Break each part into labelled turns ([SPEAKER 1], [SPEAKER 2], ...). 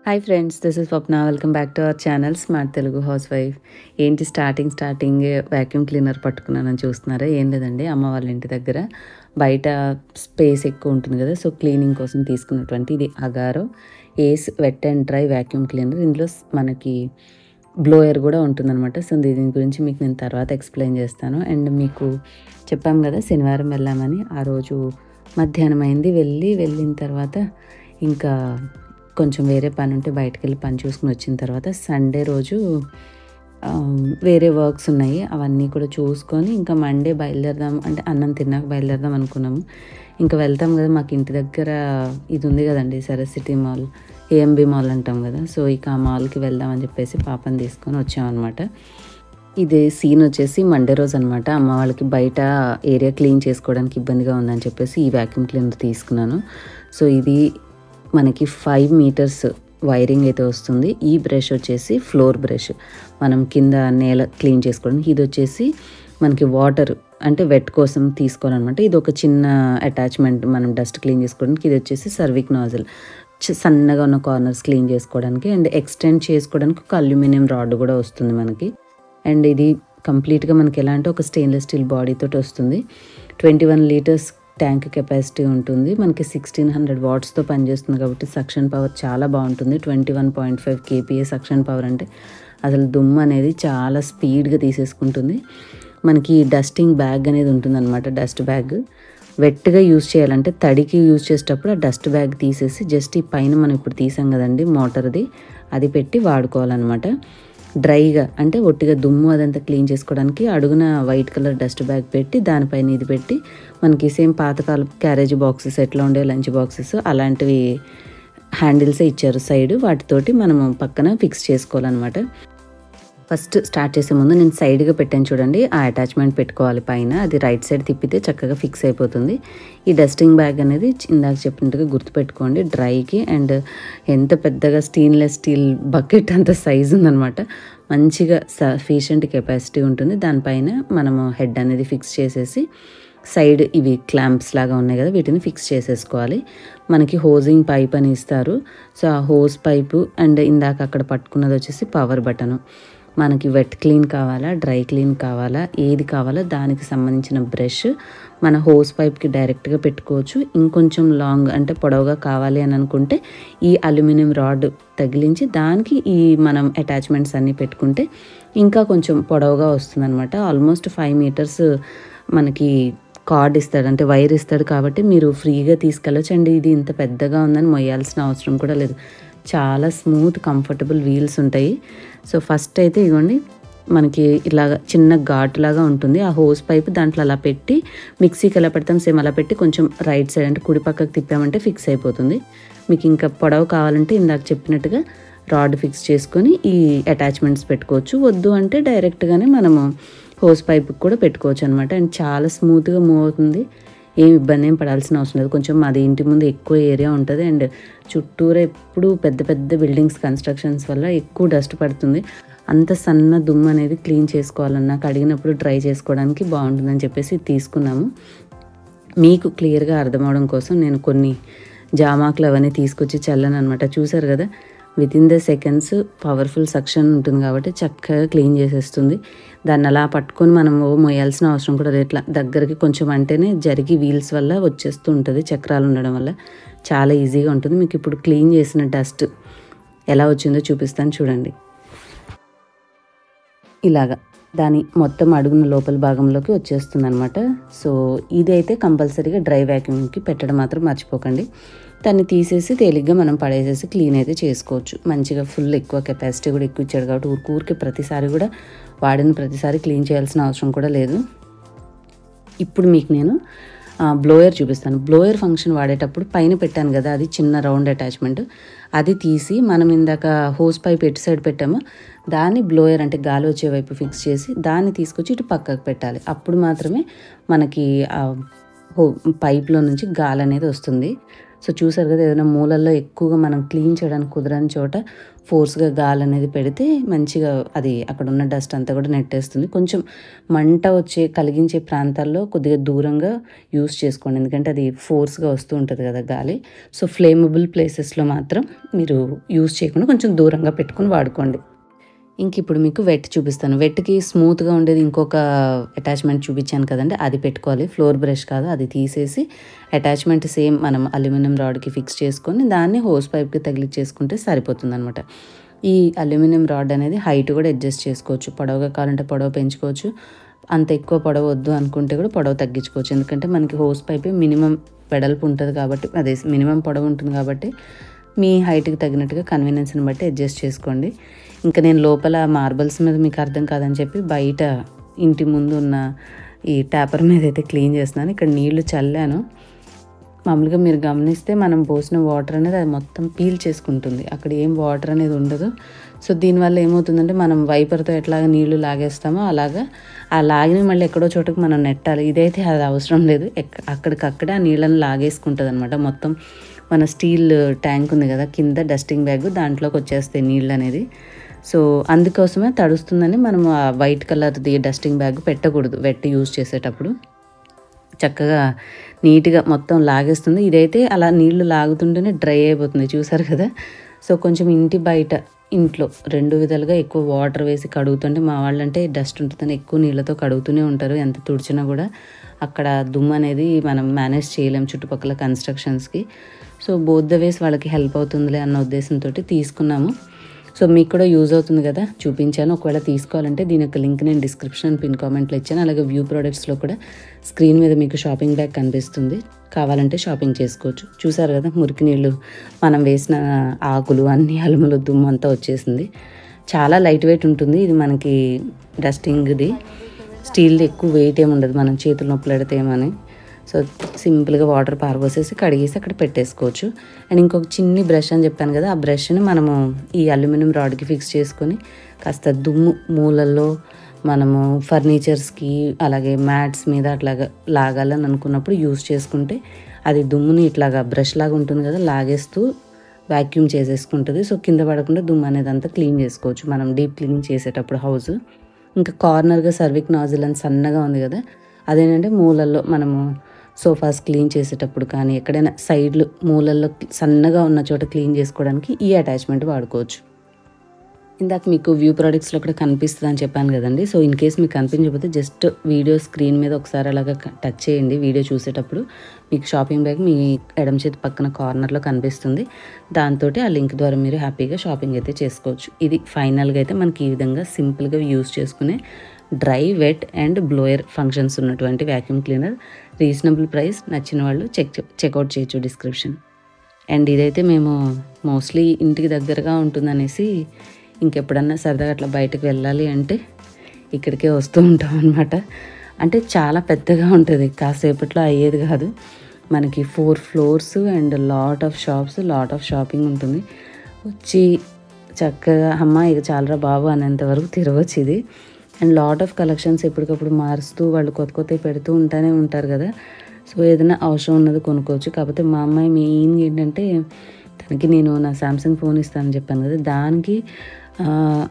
[SPEAKER 1] Hi friends, this is Swapna. Welcome back to our channel smart Telugu house wife. ఏంటి starting vacuum cleaner పట్టుకున్నానని చూస్తున్నారా? ఏం లేదండి, అమ్మ వాళ్ళ ఇంటి దగ్గర బయట స్పేస్ ఎక్కువ ఉంటుంది కదా, సో క్లీనింగ్ కోసం తీసుకున్నటువంటి ఇది Agaro ace wet and dry vacuum cleaner. ఇందులో మనకి బ్లోయర్ కూడా ఉంటుందన్నమాట. సో దీని గురించి మీకు నేను తర్వాత ఎక్స్ప్లెయిన్ చేస్తాను. అండ్ మీకు చెప్పాం కదా శనివారం వెళ్ళామని, ఆ రోజు మధ్యాహ్నం అయింది. వెళ్ళిన తర్వాత ఇంకా కొంచెం వేరే పని ఉంటే బయటకు వెళ్ళి పని చూసుకుని వచ్చిన తర్వాత సండే రోజు వేరే వర్క్స్ ఉన్నాయి, అవన్నీ కూడా చూసుకొని ఇంకా మండే బయలుదేరదాం అంటే అన్నం తిన్నాక బయలుదేరదాం అనుకున్నాము. ఇంకా వెళ్తాం కదా, మాకు ఇంటి దగ్గర ఇది ఉంది కదండి, సరసిటీ మాల్, ఏఎంబి మాల్ అంటాం కదా. సో ఇక ఆ మాల్కి వెళ్దామని చెప్పేసి పాపని తీసుకొని వచ్చామన్నమాట. ఇది సీన్ వచ్చేసి మండే రోజు అనమాట. అమ్మ వాళ్ళకి బయట ఏరియా క్లీన్ చేసుకోవడానికి ఇబ్బందిగా ఉందని చెప్పేసి ఈ వ్యాక్యూమ్ క్లీనర్ తీసుకున్నాను. సో ఇది మనకి 5 మీటర్స్ వైరింగ్ అయితే వస్తుంది. ఈ బ్రష్ వచ్చేసి ఫ్లోర్ బ్రష్, మనం కింద నేల క్లీన్ చేసుకోవడానికి. ఇది వచ్చేసి మనకి వాటర్ అంటే వెట్ కోసం తీసుకోవాలన్నమాట. ఇది ఒక చిన్న అటాచ్మెంట్ మనం డస్ట్ క్లీన్ చేసుకోవడానికి. ఇది వచ్చేసి సర్విక్ నాజిల్, సన్నగా ఉన్న కార్నర్స్ క్లీన్ చేసుకోవడానికి. అండ్ ఎక్స్టెండ్ చేసుకోవడానికి ఒక అల్యూమినియం రాడ్ కూడా వస్తుంది మనకి. అండ్ ఇది కంప్లీట్గా మనకి ఎలా అంటే ఒక స్టెయిన్లెస్ స్టీల్ బాడీతో వస్తుంది. 21 లీటర్స్ ట్యాంక్ కెపాసిటీ ఉంటుంది. మనకి 1600 వాట్స్తో పనిచేస్తుంది కాబట్టి సక్షన్ పవర్ చాలా బాగుంటుంది. 21.5 kPa సక్షన్ పవర్ అంటే అసలు దుమ్ము అనేది చాలా స్పీడ్గా తీసేసుకుంటుంది. మనకి డస్టింగ్ బ్యాగ్ అనేది ఉంటుందన్నమాట. డస్ట్ బ్యాగ్ వెట్గా యూజ్ చేయాలంటే, తడికి యూజ్ చేసేటప్పుడు ఆ డస్ట్ బ్యాగ్ తీసేసి జస్ట్ ఈ పైన మనం ఇప్పుడు తీసాం కదండి మోటార్ది, అది పెట్టి వాడుకోవాలన్నమాట. డ్రైగా అంటే ఒట్టిగా దుమ్ము అదంతా క్లీన్ చేసుకోవడానికి అడుగున వైట్ కలర్ డస్ట్ బ్యాగ్ పెట్టి దానిపైన ఇది పెట్టి మనకి సేమ్ పాతకాల క్యారేజ్ బాక్సెస్ ఎట్లా ఉండే లంచ్ బాక్సెస్ అలాంటివి హ్యాండిల్సే ఇచ్చారు సైడ్, వాటితోటి మనము పక్కన ఫిక్స్ చేసుకోవాలన్నమాట. ఫస్ట్ స్టార్ట్ చేసే ముందు నేను సైడ్గా పెట్టాను చూడండి, ఆ అటాచ్మెంట్ పెట్టుకోవాలి పైన. అది రైట్ సైడ్ తిప్పితే చక్కగా ఫిక్స్ అయిపోతుంది. ఈ డస్టింగ్ బ్యాగ్ అనేది ఇందాక చెప్పినట్టుగా గుర్తుపెట్టుకోండి, డ్రైకి. అండ్ ఎంత పెద్దగా స్టెయిన్లెస్ స్టీల్ బకెట్ అంత సైజు ఉందనమాట. మంచిగా సఫిషియంట్ కెపాసిటీ ఉంటుంది. దానిపైన మనము హెడ్ అనేది ఫిక్స్ చేసేసి సైడ్ ఇవి క్లాంప్స్ లాగా ఉన్నాయి కదా, వీటిని ఫిక్స్ చేసేసుకోవాలి. మనకి హోజింగ్ పైప్ అని ఇస్తారు. సో ఆ హోజ్ పైపు అండ్ ఇందాక అక్కడ పట్టుకున్నది వచ్చేసి పవర్ బటను. మనకి వెట్ క్లీన్ కావాలా, డ్రై క్లీన్ కావాలా, ఏది కావాలో దానికి సంబంధించిన బ్రష్ మన హోస్ పైప్కి డైరెక్ట్గా పెట్టుకోవచ్చు. ఇంకొంచెం లాంగ్ అంటే పొడవుగా కావాలి అని అనుకుంటే ఈ అల్యూమినియం రాడ్ తగిలించి దానికి ఈ మనం అటాచ్మెంట్స్ అన్నీ పెట్టుకుంటే ఇంకా కొంచెం పొడవుగా వస్తుందన్నమాట. ఆల్మోస్ట్ 5 మీటర్స్ మనకి కార్డ్ ఇస్తాడు, అంటే వైర్ ఇస్తాడు కాబట్టి మీరు ఫ్రీగా తీసుకెళ్ళచ్చు. అండ్ ఇది ఇంత పెద్దగా ఉందని మొయ్యాల్సిన అవసరం కూడా లేదు. చాలా స్మూత్ కంఫర్టబుల్ వీల్స్ ఉంటాయి. సో ఫస్ట్ అయితే ఇదిగోండి మనకి ఇలాగ చిన్న ఘాటు లాగా ఉంటుంది. ఆ హోస్ పైప్ దాంట్లో అలా పెట్టి మిక్సీకి ఎలా పెడతాం సేమ్ అలా పెట్టి కొంచెం రైట్ సైడ్ అంటే కుడి పక్కకు తిప్పామంటే ఫిక్స్ అయిపోతుంది. మీకు ఇంకా పొడవు కావాలంటే ఇందాక చెప్పినట్టుగా రాడ్ ఫిక్స్ చేసుకొని ఈ అటాచ్మెంట్స్ పెట్టుకోవచ్చు. వద్దు అంటే డైరెక్ట్గానే మనము హోస్ పైప్కి కూడా పెట్టుకోవచ్చు అనమాట. అండ్ చాలా స్మూత్గా మూవ్ అవుతుంది. ఏం ఇబ్బంది ఏం పడాల్సిన అవసరం లేదు. కొంచెం మాది ఇంటి ముందు ఎక్కువ ఏరియా ఉంటుంది అండ్ చుట్టూరా ఎప్పుడు పెద్ద పెద్ద బిల్డింగ్స్ కన్స్ట్రక్షన్స్ వల్ల ఎక్కువ డస్ట్ పడుతుంది. అంత సన్న దుమ్ము అనేది క్లీన్ చేసుకోవాలన్నా కడిగినప్పుడు డ్రై చేసుకోవడానికి బాగుంటుందని చెప్పేసి తీసుకున్నాము. మీకు క్లియర్గా అర్థమవడం కోసం నేను కొన్ని జామాకులు అవన్నీ తీసుకొచ్చి చల్లాను అనమాట. చూసారు కదా, within the seconds powerful suction ఉంటుంది కాబట్టి చక్కగా క్లీన్ చేసేస్తుంది. దాన్ని అలా పట్టుకొని మనం మోయాల్సిన అవసరం కూడా లేదు. ఇట్లా దగ్గరికి కొంచెం అంటేనే జరిగి వీల్స్ వల్ల వచ్చేస్తూ ఉంటుంది, చక్రాలు ఉండడం వల్ల చాలా ఈజీగా ఉంటుంది. మీకు ఇప్పుడు క్లీన్ చేసిన డస్ట్ ఎలా వచ్చిందో చూపిస్తాను చూడండి. ఇలాగా దాని మొత్తం అడుగున లోపల భాగంలోకి వచ్చేస్తుంది అనమాట. సో ఇదైతే కంపల్సరీగా డ్రై వ్యాక్యూమ్కి పెట్టడం మాత్రం మర్చిపోకండి. దాన్ని తీసేసి తేలిగ్గా మనం పడేసేసి క్లీన్ అయితే చేసుకోవచ్చు. మంచిగా ఫుల్ ఎక్కువ కెపాసిటీ కూడా ఎక్కువ ఇచ్చాడు కాబట్టి ఊరికి ప్రతిసారి కూడా వాడిన ప్రతిసారి క్లీన్ చేయాల్సిన అవసరం కూడా లేదు. ఇప్పుడు మీకు నేను బ్లోయర్ చూపిస్తాను. బ్లోయర్ ఫంక్షన్ వాడేటప్పుడు పైన పెట్టాను కదా, అది చిన్న రౌండ్ అటాచ్మెంట్, అది తీసి మనం ఇందాక హోస్ పైప్ ఎటు సైడ్ పెట్టామో దాన్ని బ్లోయర్ అంటే గాలి వచ్చే వైపు ఫిక్స్ చేసి దాన్ని తీసుకొచ్చి ఇటు పక్కకు పెట్టాలి. అప్పుడు మాత్రమే మనకి పైప్లో నుంచి గాలి అనేది వస్తుంది. సో చూసారు కదా, ఏదైనా మూలల్లో ఎక్కువగా మనం క్లీన్ చేయడానికి కుదరని చోట ఫోర్స్గా గాలి అనేది పెడితే మంచిగా అది అక్కడ ఉన్న డస్ట్ అంతా కూడా నెట్టేస్తుంది. కొంచెం మంట కలిగించే ప్రాంతాల్లో కొద్దిగా దూరంగా యూస్ చేసుకోండి, ఎందుకంటే అది ఫోర్స్గా వస్తూ ఉంటుంది కదా గాలి. సో ఫ్లేమబుల్ ప్లేసెస్లో మాత్రం మీరు యూస్ చేయకుండా కొంచెం దూరంగా పెట్టుకుని వాడుకోండి. ఇంక ఇప్పుడు మీకు వెట్ చూపిస్తాను. వెట్కి స్మూత్గా ఉండేది ఇంకొక అటాచ్మెంట్ చూపించాను కదండి, అది పెట్టుకోవాలి. ఫ్లోర్ బ్రష్ కాదు, అది తీసేసి అటాచ్మెంట్ సేమ్ మనం అల్యూమినియం రాడ్కి ఫిక్స్ చేసుకొని దాన్ని హోస్ పైప్కి తగిలించేసుకుంటే సరిపోతుంది అనమాట. ఈ అల్యూమినియం రాడ్ అనేది హైట్ కూడా అడ్జస్ట్ చేసుకోవచ్చు. పొడవుగా కావాలంటే పొడవు పెంచుకోవచ్చు, అంత ఎక్కువ పొడవు వద్దు అనుకుంటే కూడా పొడవు తగ్గించుకోవచ్చు. ఎందుకంటే మనకి హోస్ పైప్ మినిమం వెడల్పు ఉంటుంది కాబట్టి, అదే మినిమం పొడవు ఉంటుంది కాబట్టి మీ హైట్కి తగినట్టుగా కన్వీనియన్స్ని బట్టి అడ్జస్ట్ చేసుకోండి. ఇంకా నేను లోపల మార్బల్స్ మీద మీకు అర్థం కాదని చెప్పి బయట ఇంటి ముందు ఉన్న ఈ ట్యాపర్ మీద అయితే క్లీన్ చేస్తున్నాను. ఇక్కడ నీళ్లు చల్లాను. మామూలుగా మీరు గమనిస్తే మనం పోసిన వాటర్ అనేది అది మొత్తం పీల్ చేసుకుంటుంది, అక్కడ ఏం వాటర్ అనేది ఉండదు. సో దీనివల్ల ఏమవుతుందంటే మనం వైపర్తో ఎట్లాగ నీళ్లు లాగేస్తామో అలాగా ఆ లాగిన మళ్ళీ ఎక్కడో చోటకి మనం నెట్టాలి. ఇదైతే అది అవసరం లేదు, అక్కడికక్కడే ఆ నీళ్ళని లాగేసుకుంటుంది అనమాట. మొత్తం మన స్టీల్ ట్యాంక్ ఉంది కదా కింద డస్టింగ్ బ్యాగ్, దాంట్లోకి వచ్చేస్తాయి నీళ్ళు అనేది. సో అందుకోసమే తడుస్తుందని మనం ఆ వైట్ కలర్ది డస్టింగ్ బ్యాగ్ పెట్టకూడదు వెట్ యూజ్ చేసేటప్పుడు. చక్కగా నీట్గా మొత్తం లాగేస్తుంది. ఇదైతే అలా నీళ్లు లాగుతుంటేనే డ్రై అయిపోతుంది, చూసారు కదా. సో కొంచెం ఇంటి బయట ఇంట్లో రెండు విధాలుగా ఎక్కువ వాటర్ వేసి కడుగుతుంటే, మా వాళ్ళంటే డస్ట్ ఉంటుందని ఎక్కువ నీళ్ళతో కడుగుతూనే ఉంటారు. ఎంత తుడిచినా కూడా అక్కడ దుమ్ము అనేది మనం మేనేజ్ చేయలేం చుట్టుపక్కల కన్స్ట్రక్షన్స్కి. సో బోత్ ద వేస్ వాళ్ళకి హెల్ప్ అవుతుందిలే అన్న ఉద్దేశంతో తీసుకున్నాము. సో మీకు కూడా యూజ్ అవుతుంది కదా, చూపించాను. ఒకవేళ తీసుకోవాలంటే దీని యొక్క లింక్ నేను డిస్క్రిప్షన్ పిన్ కామెంట్లో ఇచ్చాను. అలాగే వ్యూ ప్రోడక్ట్స్లో కూడా స్క్రీన్ మీద మీకు షాపింగ్ బ్యాగ్ కనిపిస్తుంది, కావాలంటే షాపింగ్ చేసుకోవచ్చు. చూసారు కదా, మురికి నీళ్ళు మనం వేసిన ఆకులు అన్ని అలుములు దుమ్ము అంతా వచ్చేసింది. చాలా లైట్ వెయిట్ ఉంటుంది ఇది. మనకి డస్టింగ్ది స్టీల్ది ఎక్కువ వెయిట్ ఏమి ఉండదు, మనం చేతులు నొప్పులు పెడితేమని. సో సింపుల్గా వాటర్ పారబోసేసి కడిగేసి అక్కడ పెట్టేసుకోవచ్చు. అండ్ ఇంకొక చిన్ని బ్రష్ అని చెప్పాను కదా, ఆ బ్రష్ని మనము ఈ అల్యూమినియం రాడ్కి ఫిక్స్ చేసుకొని కాస్త దుమ్ము మూలల్లో మనము ఫర్నిచర్స్కి అలాగే మ్యాట్స్ మీద అట్లాగా లాగాలని అనుకున్నప్పుడు యూస్ చేసుకుంటే అది దుమ్ముని ఇట్లాగా బ్రష్ లాగా ఉంటుంది కదా, లాగేస్తూ వ్యాక్యూమ్ చేసేసుకుంటుంది. సో కింద పడకుండా దుమ్ము అనేది అంతా క్లీన్ చేసుకోవచ్చు మనం డీప్ క్లీనింగ్ చేసేటప్పుడు హౌస్. ఇంకా కార్నర్గా సర్విక్ నాజిల్ అని సన్నగా ఉంది కదా, అదేంటంటే మూలల్లో మనము సోఫాస్ క్లీన్ చేసేటప్పుడు కానీ ఎక్కడైనా సైడ్లు మూలల్లో సన్నగా ఉన్న చోట క్లీన్ చేసుకోవడానికి ఈ అటాచ్మెంట్ వాడుకోవచ్చు. ఇందాక మీకు వ్యూ ప్రోడక్ట్స్లో కూడా కనిపిస్తుంది అని చెప్పాను కదండి. సో ఇన్ కేస్ మీకు కనిపించకపోతే జస్ట్ వీడియో స్క్రీన్ మీద ఒకసారి అలాగా టచ్ చేయండి. వీడియో చూసేటప్పుడు మీకు షాపింగ్ బ్యాగ్ మీ ఎడమ చేతి పక్కన కార్నర్లో కనిపిస్తుంది. దాంతో ఆ లింక్ ద్వారా మీరు హ్యాపీగా షాపింగ్ అయితే చేసుకోవచ్చు. ఇది ఫైనల్గా అయితే మనకి ఈ విధంగా సింపుల్గా యూజ్ చేసుకునే dry, wet and blower functions ఉన్నటువంటి వ్యాక్యూమ్ క్లీనర్. రీజనబుల్ ప్రైస్, నచ్చిన వాళ్ళు చెక్అవుట్ చేయొచ్చు డిస్క్రిప్షన్. అండ్ ఇదైతే మేము మోస్ట్లీ ఇంటికి దగ్గరగా ఉంటుందనేసి ఇంకెప్పుడన్నా సరదాగా అట్లా బయటకు వెళ్ళాలి అంటే ఇక్కడికే వస్తూ ఉంటాం అనమాట. అంటే చాలా పెద్దగా ఉంటుంది, కాసేపట్లో అయ్యేది కాదు. మనకి 4 floors and lot of shops, lot of shopping ఉంటుంది. వచ్చి చక్కగా అమ్మ ఇక చాలరా బాబు అనేంత వరకు తిరగచ్చు ఇది. అండ్ లాట్ ఆఫ్ కలెక్షన్స్ ఎప్పటికప్పుడు మారుస్తూ వాళ్ళు కొత్తవి పెడుతూ ఉంటారు కదా. సో ఏదైనా అవసరం ఉన్నది కొనుక్కోవచ్చు. కాకపోతే మా అమ్మాయి మెయిన్గా ఏంటంటే, తనకి నేను నా శాంసంగ్ ఫోన్ ఇస్తానని చెప్పాను కదా, దానికి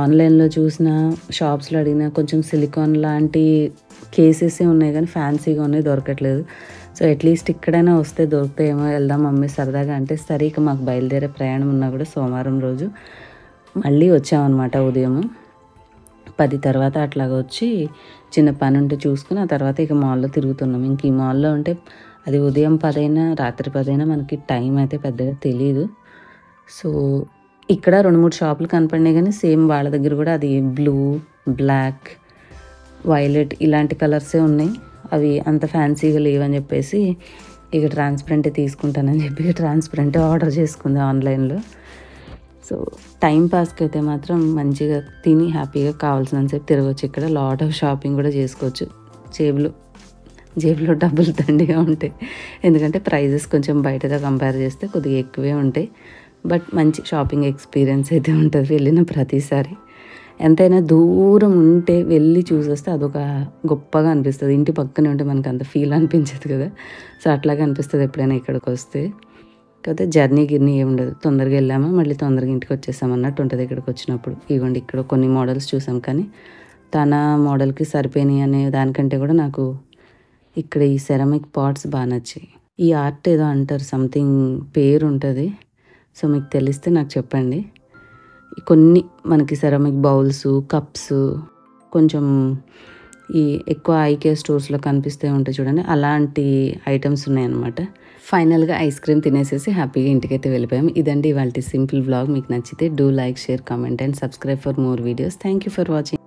[SPEAKER 1] ఆన్లైన్లో చూసిన షాప్స్లో అడిగిన కొంచెం సిలికాన్ లాంటి కేసెసే ఉన్నాయి కానీ ఫ్యాన్సీగా ఉన్నాయి దొరకట్లేదు. సో అట్లీస్ట్ ఇక్కడైనా వస్తే దొరుకుతాయేమో, వెళ్దాం మమ్మీ సరదాగా అంటే, సరే ఇక మాకు బయలుదేరే ప్రయాణం ఉన్నా కూడా సోమవారం రోజు మళ్ళీ వచ్చామన్నమాట. ఉదయం 10 తర్వాత అట్లాగా వచ్చి చిన్న పని ఉంటే చూసుకుని ఆ తర్వాత ఇక మాల్లో తిరుగుతున్నాం. ఇంక ఈ మాల్లో ఉంటే అది ఉదయం 10 అయినా రాత్రి 10 అయినా మనకి టైం అయితే పెద్దగా తెలియదు. సో ఇక్కడ 2-3 షాపులు కనపడినాయి కానీ సేమ్ వాళ్ళ దగ్గర కూడా అది బ్లూ, బ్లాక్, వైలెట్ ఇలాంటి కలర్సే ఉన్నాయి. అవి అంత ఫ్యాన్సీగా లేవని చెప్పేసి ఇక ట్రాన్స్పరెంటే తీసుకుంటానని చెప్పి ట్రాన్స్పరెంటే ఆర్డర్ చేసుకుంది ఆన్లైన్లో. సో టైం పాస్కి అయితే మాత్రం మంచిగా తిని హ్యాపీగా కావాల్సినంతసేపు తిరగవచ్చు. ఇక్కడ లాట్ ఆఫ్ షాపింగ్ కూడా చేసుకోవచ్చు. జేబులో డబ్బులు దండిగా ఉంటాయి, ఎందుకంటే ప్రైజెస్ కొంచెం బయటతో కంపేర్ చేస్తే కొద్దిగా ఎక్కువే ఉంటాయి. బట్ మంచి షాపింగ్ ఎక్స్పీరియన్స్ అయితే ఉంటుంది వెళ్ళిన ప్రతిసారి. ఎంతైనా దూరం ఉంటే వెళ్ళి చూసొస్తే అదొక గొప్పగా అనిపిస్తుంది. ఇంటి పక్కనే ఉంటే మనకు అంత ఫీల్ అనిపించదు కదా. సో అట్లాగే అనిపిస్తుంది ఎప్పుడైనా ఇక్కడికి వస్తే. కాకపోతే జర్నీ గిర్నీ ఏమి ఉండదు. తొందరగా వెళ్ళామా మళ్ళీ తొందరగా ఇంటికి వచ్చేసాం అన్నట్టు ఉంటుంది ఇక్కడికి వచ్చినప్పుడు. ఇవ్వండి ఇక్కడ కొన్ని మోడల్స్ చూసాం, కానీ తన మోడల్కి సరిపోయినాయి అనే దానికంటే కూడా నాకు ఇక్కడ ఈ సెరామిక్ పాట్స్ బాగా నచ్చాయి. ఈ ఆర్ట్ ఏదో అంటారు, సంథింగ్ పేరు ఉంటుంది. సో మీకు తెలిస్తే నాకు చెప్పండి. కొన్ని మనకి సెరామిక్ బౌల్స్, కప్స్ కొంచెం ఈ ఎక్కువ ఐకే స్టోర్స్లో కనిపిస్తూ ఉంటాయి చూడండి, అలాంటి ఐటమ్స్ ఉన్నాయన్నమాట. ఫైనల్గా ఐస్ క్రీమ్ తినేసేసి హ్యాపీగా ఇంటికైతే వెళ్ళిపోయాం. ఇదండి ఇవాళ సింపుల్ వ్లాగ్. మీకు నచ్చితే do like, share, comment and subscribe for more videos. Thank you for watching.